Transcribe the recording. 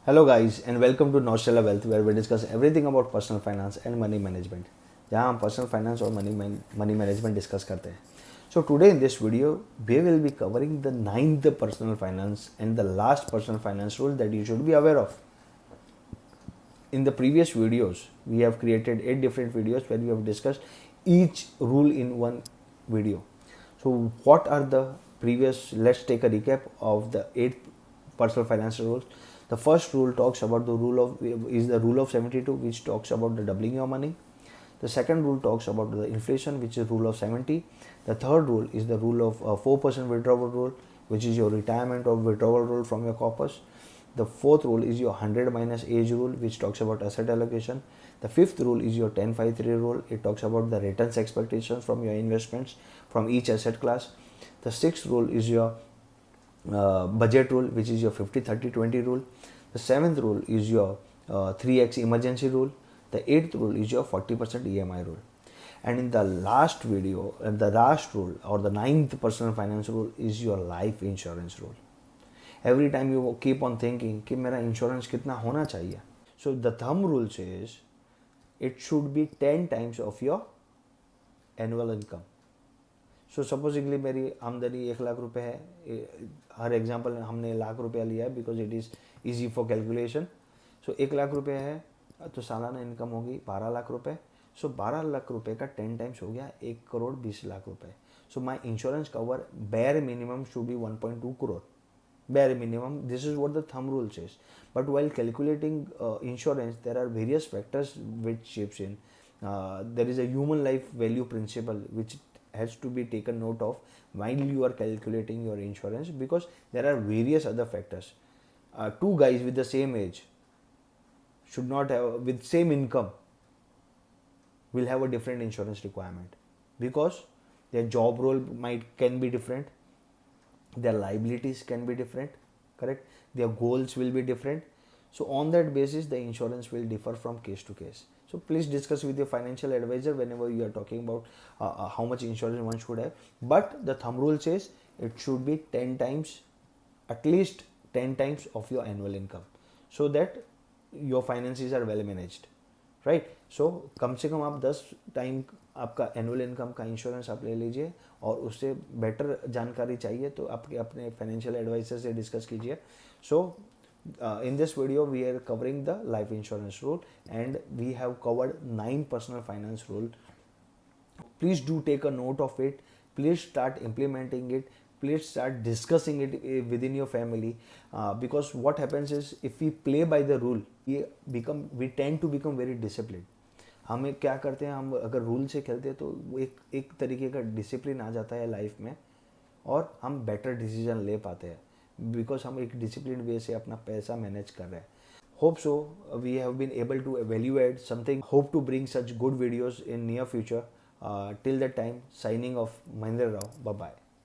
Hello guys and welcome to Nostella Wealth where we discuss everything about personal finance and money management. जहाँ हम personal finance और money management discuss करते हैं. So today in this video we will be covering the ninth personal finance and the last personal finance rule that you should be aware of. In the previous videos we have created 8 different videos where we have discussed each rule in one video. So what are the previous? Let's take a recap of the 8 personal finance rules. The first rule talks about the rule of 72, which talks about the doubling your money. The second rule talks about the inflation, which is rule of 70. The third rule is the rule of 4% withdrawal rule, which is your retirement or withdrawal rule from your corpus. The fourth rule is your 100 minus age rule, which talks about asset allocation. The fifth rule is your 10-5-3 rule. It talks about the returns expectations from your investments from each asset class. The sixth rule is your budget rule, which is your 50-30-20 rule. The seventh rule is your 3x emergency rule. The eighth rule is your 40% EMI rule. And in the last video, the last rule or the ninth personal finance rule is your life insurance rule. Every time you keep on thinking कि मेरा insurance कितना होना चाहिए. So the thumb rule says it should be 10 times of your annual income. So supposedly मेरी आमदनी 1 लाख रुपए है. हर example हमने लाख रुपया लिया है because it is easy for calculation. So 1 lakh रुपए है तो सालाना इनकम होगी 12 लाख रुपए. सो 12 लाख रुपए का 10 टाइम्स हो गया 1 करोड़ 20 लाख रुपए. So my insurance cover bare minimum should be 1.2 crore. Bare minimum, this is what the thumb rule says. But while calculating insurance, there are various factors which shapes in. There is a human life value principle which has to be taken note of while you are calculating your insurance, because there are various other factors. Two guys with the same age should not have, with same income, will have a different insurance requirement because their job role can be different, their liabilities can be different, correct, their goals will be different. So on that basis the insurance will differ from case to case. So please discuss with your financial advisor whenever you are talking about how much insurance one should have. But the thumb rule says it should be 10 times, at least 10 times of your annual income, so that your finances are well managed, right. So कम से कम आप 10 time आपका annual income का insurance आप ले लीजिए, और उससे बेटर जानकारी चाहिए तो आपके अपने फाइनेंशियल एडवाइजर से डिस्कस कीजिए. सो in this video we are covering the life insurance rule and we have covered 9 personal finance rule. Please do take a note of it. Please start implementing it. Please start discussing it within your family, because what happens is if we play by the rule we tend to become very disciplined. हमें क्या करते हैं, हम अगर rule से खेलते हैं तो वो एक तरीके का डिसिप्लिन आ जाता है लाइफ में और हम बेटर डिसीजन ले पाते हैं बिकॉज हम एक डिसिप्लिन वे से अपना पैसा मैनेज कर रहे हैं. Hope so we have been able to evaluate something. Hope to bring such good videos in near future. Till that time, signing off, Mahendra Rao. Bye bye.